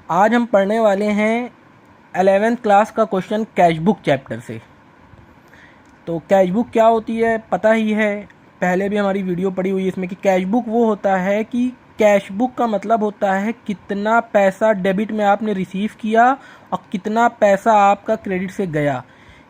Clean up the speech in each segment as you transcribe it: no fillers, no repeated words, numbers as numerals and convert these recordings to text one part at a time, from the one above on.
आज हम पढ़ने वाले हैं 11th क्लास का क्वेश्चन कैश बुक चैप्टर से। तो कैश बुक क्या होती है पता ही है, पहले भी हमारी वीडियो पड़ी हुई है इसमें कि कैश बुक वो होता है कि कैश बुक का मतलब होता है कितना पैसा डेबिट में आपने रिसीव किया और कितना पैसा आपका क्रेडिट से गया।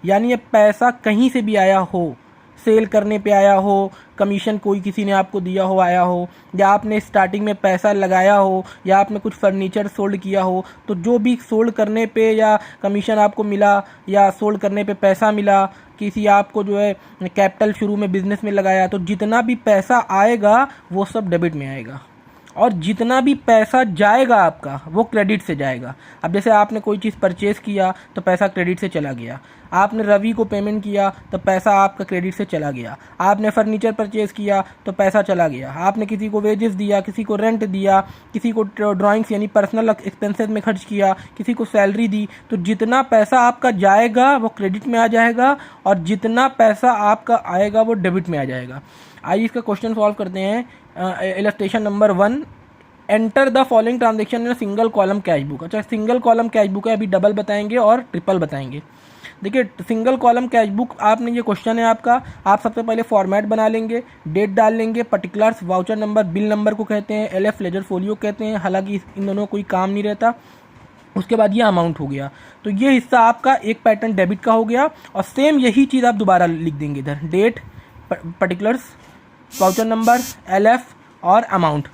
यानी ये पैसा कहीं से भी आया हो, सेल करने पे आया हो, कमीशन कोई किसी ने आपको दिया हो आया हो, या आपने स्टार्टिंग में पैसा लगाया हो, या आपने कुछ फर्नीचर सोल्ड किया हो, तो जो भी सोल्ड करने पे या कमीशन आपको मिला या सोल्ड करने पे पैसा मिला, किसी आपको जो है कैपिटल शुरू में बिजनेस में लगाया, तो जितना भी पैसा आएगा वो सब डेबिट में आएगा और जितना भी पैसा जाएगा आपका वो क्रेडिट से जाएगा। अब जैसे आपने कोई चीज़ परचेज़ किया तो पैसा क्रेडिट से चला गया, आपने रवि को पेमेंट किया तो पैसा आपका क्रेडिट से चला गया, आपने फर्नीचर परचेज़ किया तो पैसा चला गया, आपने किसी को वेजेस दिया, किसी को रेंट दिया, किसी को ड्राइंग्स यानी पर्सनल एक्सपेंसेस में खर्च किया, किसी को सैलरी दी, तो जितना पैसा आपका जाएगा वो क्रेडिट में आ जाएगा और जितना पैसा आपका आएगा वो डेबिट में आ जाएगा। आइए इसका क्वेश्चन सॉल्व करते हैं। Illustration number 1, enter the following transaction in single column cash book. अच्छा, सिंगल कॉलम कैश बुक है, अभी डबल बताएंगे और ट्रिपल बताएंगे। देखिए सिंगल कॉलम कैश बुक आपने, ये क्वेश्चन है आपका, आप सबसे पहले फॉर्मेट बना लेंगे, डेट डाल लेंगे, particulars, voucher number, bill number को कहते हैं, LF लेजर फोलियो कहते हैं, हालांकि इन दोनों कोई काम नहीं रहता। उसके बाद ये अमाउंट हो गया, तो ये हिस्सा आपका एक पैटर्न डेबिट का हो गया और सेम यही चीज़ आप दोबारा लिख देंगे इधर, date, particulars, voucher number, LF और अमाउंट।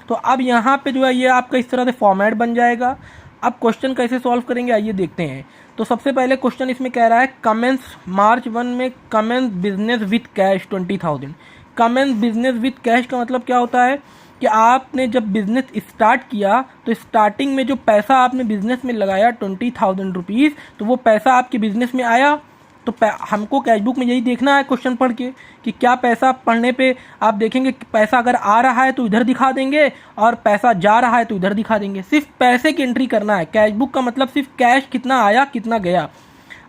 तो अब यहाँ पे जो है ये आपका इस तरह से फॉर्मेट बन जाएगा। अब क्वेश्चन कैसे सॉल्व करेंगे आइए देखते हैं। तो सबसे पहले क्वेश्चन इसमें कह रहा है कमेंस मार्च 1 में commence business with cash 20,000। Commence business with cash का मतलब क्या होता है कि आपने जब बिजनेस स्टार्ट किया तो स्टार्टिंग में जो पैसा आपने बिजनेस में लगाया 20,000 रुपीज़, तो वो पैसा आपके बिजनेस में आया। तो हमको कैश बुक में यही देखना है क्वेश्चन पढ़ के कि क्या पैसा, पढ़ने पे आप देखेंगे कि पैसा अगर आ रहा है तो इधर दिखा देंगे और पैसा जा रहा है तो इधर दिखा देंगे। सिर्फ पैसे की एंट्री करना है। कैश बुक का मतलब सिर्फ कैश कितना आया कितना गया।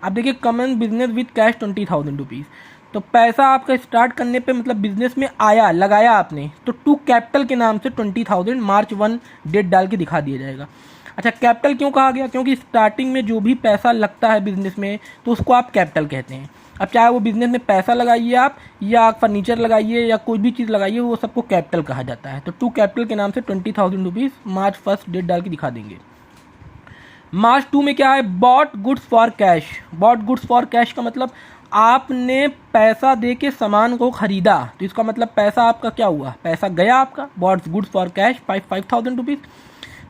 अब देखिए commence business with cash 20,000 rupees, तो पैसा आपका स्टार्ट करने पे मतलब बिजनेस में आया, लगाया आपने, तो टू कैपिटल के नाम से 20,000 मार्च 1 डेट डाल के दिखा दिया जाएगा। अच्छा, कैपिटल क्यों कहा गया? क्योंकि स्टार्टिंग में जो भी पैसा लगता है बिजनेस में तो उसको आप कैपिटल कहते हैं। अब चाहे वो बिजनेस में पैसा लगाइए आप या फर्नीचर लगाइए या कोई भी चीज़ लगाइए, वो सबको कैपिटल कहा जाता है। तो टू कैपिटल के नाम से 20,000 रुपीज़ मार्च 1 डेट डाल के दिखा देंगे। मार्च 2 में क्या है? Bought goods for cash. Bought goods for cash का मतलब आपने पैसा दे के सामान को खरीदा, तो इसका मतलब पैसा आपका क्या हुआ? पैसा गया आपका। Bought goods for cash 5,000 rupees.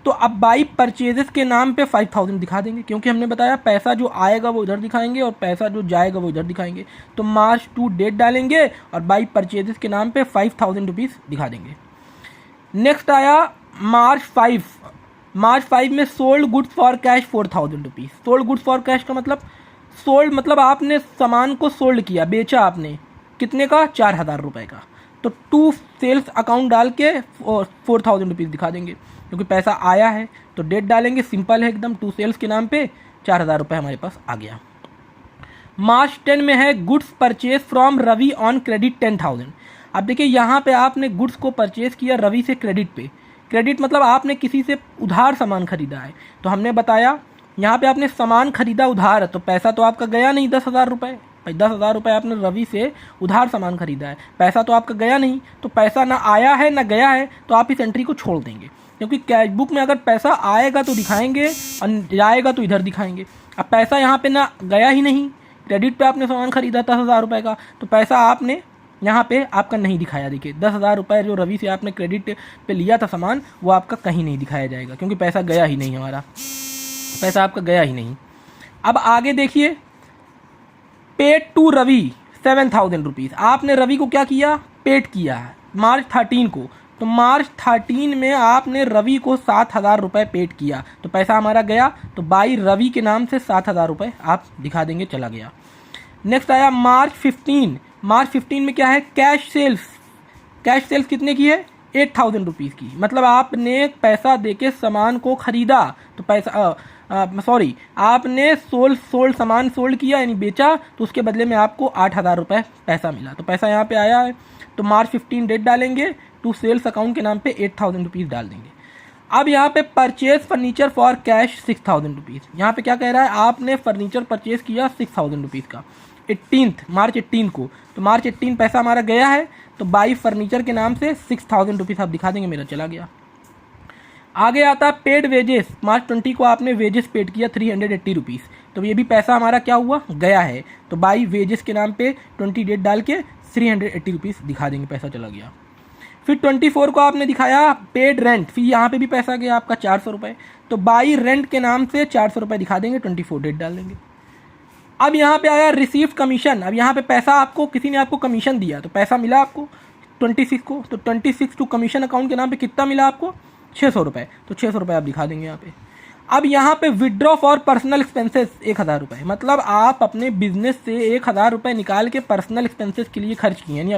तो अब बाई परचेजेस के नाम पे 5,000 दिखा देंगे, क्योंकि हमने बताया पैसा जो आएगा वो इधर दिखाएंगे और पैसा जो जाएगा वो इधर दिखाएंगे। तो मार्च 2 डेट डालेंगे और बाई परचेजेस के नाम पे 5,000 रुपीज़ दिखा देंगे। नेक्स्ट आया मार्च 5। मार्च 5 में sold goods for cash 4,000 rupees. Sold goods for cash का मतलब, सोल्ड मतलब आपने सामान को सोल्ड किया, बेचा आपने, कितने का? 4,000 रुपये का। तो टू सेल्स अकाउंट डाल के 4,000 रुपीज़ दिखा देंगे, क्योंकि पैसा आया है। तो डेट डालेंगे, सिंपल है एकदम, टू सेल्स के नाम पे 4,000 रुपये हमारे पास आ गया। मार्च 10 में है goods purchase from Ravi on credit 10,000। अब देखिए यहाँ पे आपने गुड्स को परचेज किया रवि से क्रेडिट पे। क्रेडिट मतलब आपने किसी से उधार सामान खरीदा है। तो हमने बताया यहाँ पे आपने सामान खरीदा उधार, तो पैसा तो आपका गया नहीं 10,000 रुपये। 10,000 रुपये आपने रवि से उधार सामान खरीदा है, पैसा तो आपका गया नहीं। तो पैसा ना आया है ना गया है, तो आप इस एंट्री को छोड़ देंगे, क्योंकि कैश बुक में अगर पैसा आएगा तो दिखाएंगे और जाएगा तो इधर दिखाएंगे। अब पैसा यहाँ पे ना गया ही नहीं, क्रेडिट पे आपने सामान खरीदा 10,000 रुपये का, तो पैसा आपने यहाँ पे आपका नहीं दिखाया। देखिए 10,000 रुपये जो रवि से आपने क्रेडिट पे लिया था सामान, वो आपका कहीं नहीं दिखाया जाएगा, क्योंकि पैसा गया ही नहीं, हमारा पैसा आपका गया ही नहीं। अब आगे देखिए, पेड टू रवि 7,000 रुपीज़। आपने रवि को क्या किया? पेड किया मार्च 13 को। तो मार्च 13 में आपने रवि को 7,000 रुपये पेड किया, तो पैसा हमारा गया। तो बाई रवि के नाम से 7,000 रुपये आप दिखा देंगे, चला गया। नेक्स्ट आया मार्च 15। मार्च 15 में क्या है? Cash sales. कैश सेल्स कितने की है? 8,000 रुपीज़ की। मतलब आपने पैसा देके सामान को खरीदा, तो पैसा आपने सोल्ड सामान सोल्ड किया यानी बेचा, तो उसके बदले में आपको 8,000 रुपये पैसा मिला। तो पैसा यहाँ पे आया है, तो मार्च 15 डेट डालेंगे, टू सेल्स अकाउंट के नाम पे 8,000 रुपीज़ डाल देंगे। अब यहाँ पे purchase furniture for cash 6,000 rupees. यहाँ पे क्या कह रहा है, आपने फर्नीचर परचेज किया 6,000 रुपीज़ का 18 मार्च 18 को, तो मार्च 18 पैसा हमारा गया है, तो बाई फर्नीचर के नाम से 6,000 रुपीज़ आप दिखा देंगे, मेरा चला गया। आगे आता है पेड वेजेस, मार्च 20 को आपने वेजेस पेड किया 380 रुपीज़, तो ये भी पैसा हमारा क्या हुआ, गया है, तो बाई वेजेस के नाम पे 20 डेट डाल के 380 रुपीज़ दिखा देंगे, पैसा चला गया। फिर 24 को आपने दिखाया पेड रेंट, फिर यहाँ पे भी पैसा गया आपका 400 रुपये, तो बाई रेंट के नाम से 400 रुपये दिखा देंगे, 24 डेट डाल देंगे। अब यहाँ पे आया रिसीव कमीशन, अब यहाँ पे पैसा आपको किसी ने आपको कमीशन दिया, तो पैसा मिला आपको 26 को, तो 26 टू कमीशन अकाउंट के नाम पे कितना मिला आपको 600 रुपये, तो 600 रुपये आप दिखा देंगे यहाँ पे। अब यहाँ पे विड्रॉ फॉर पर्सनल एक्सपेंसेस 1,000 रुपये, मतलब आप अपने बिजनेस से 1,000 रुपये निकाल के पर्सनल एक्सपेंसेस के लिए खर्च किए, यानी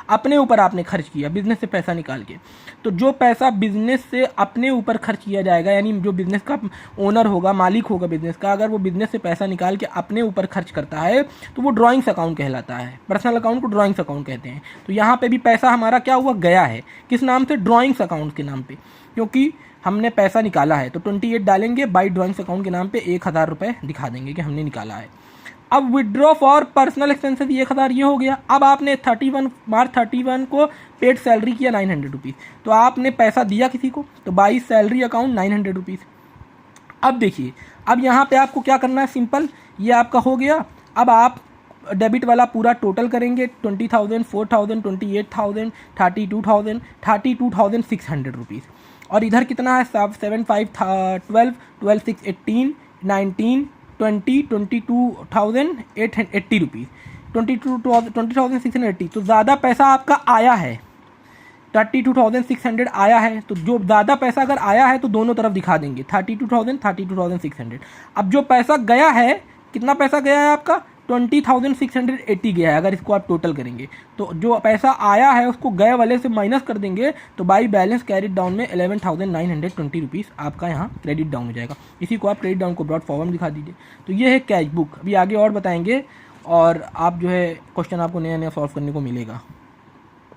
अपने ऊपर आपने खर्च किया बिजनेस से पैसा निकाल के। तो जो पैसा बिजनेस से अपने ऊपर खर्च किया जाएगा, यानी जो बिजनेस का ओनर होगा, मालिक होगा बिजनेस का, अगर वो बिजनेस से पैसा निकाल के अपने ऊपर खर्च करता है तो वो ड्राइंग्स अकाउंट कहलाता है। पर्सनल अकाउंट को ड्राइंग्स अकाउंट कहते हैं। तो यहाँ पे भी पैसा हमारा क्या हुआ, गया है, किस नाम से, ड्राइंग्स अकाउंट के नाम पे, क्योंकि हमने पैसा निकाला है। तो 28 डालेंगे, बाई ड्राइंग्स अकाउंट के नाम पे 1,000 रुपये दिखा देंगे कि हमने निकाला है। अब विड्रॉ फॉर पर्सनल एक्सपेंसेस 1,000 ये हो गया। अब आपने मार्च 31 को पेड सैलरी किया 900 रुपीज़, तो आपने पैसा दिया किसी को, तो बाई सैलरी अकाउंट 900 रुपीज़। अब देखिए, अब यहाँ पे आपको क्या करना है, सिंपल, ये आपका हो गया। अब आप डेबिट वाला पूरा टोटल करेंगे, 20,000, 4,000, 28,000, 32,000, 32,600 रुपीज़। और इधर कितना है, 7, 5, 12, 12, 6, 18, 19, 20, 22,880 रुपीज़, 20,680। तो ज़्यादा पैसा आपका आया है, 32,600 आया है। तो जो ज़्यादा पैसा अगर आया है तो दोनों तरफ दिखा देंगे, 32,000, 32,600। अब जो पैसा गया है, कितना पैसा गया है आपका, 20,680 गया है। अगर इसको आप टोटल करेंगे तो जो पैसा आया है उसको गए वाले से माइनस कर देंगे, तो बाई बैलेंस कैरिड डाउन में 11,920 रुपीज़ आपका यहाँ क्रेडिट डाउन हो जाएगा। इसी को आप क्रेडिट डाउन को ब्रॉड फॉर्म दिखा दीजिए। तो ये है कैश बुक। अभी आगे और बताएंगे, और आप जो है क्वेश्चन आपको नया नया सॉल्व करने को मिलेगा।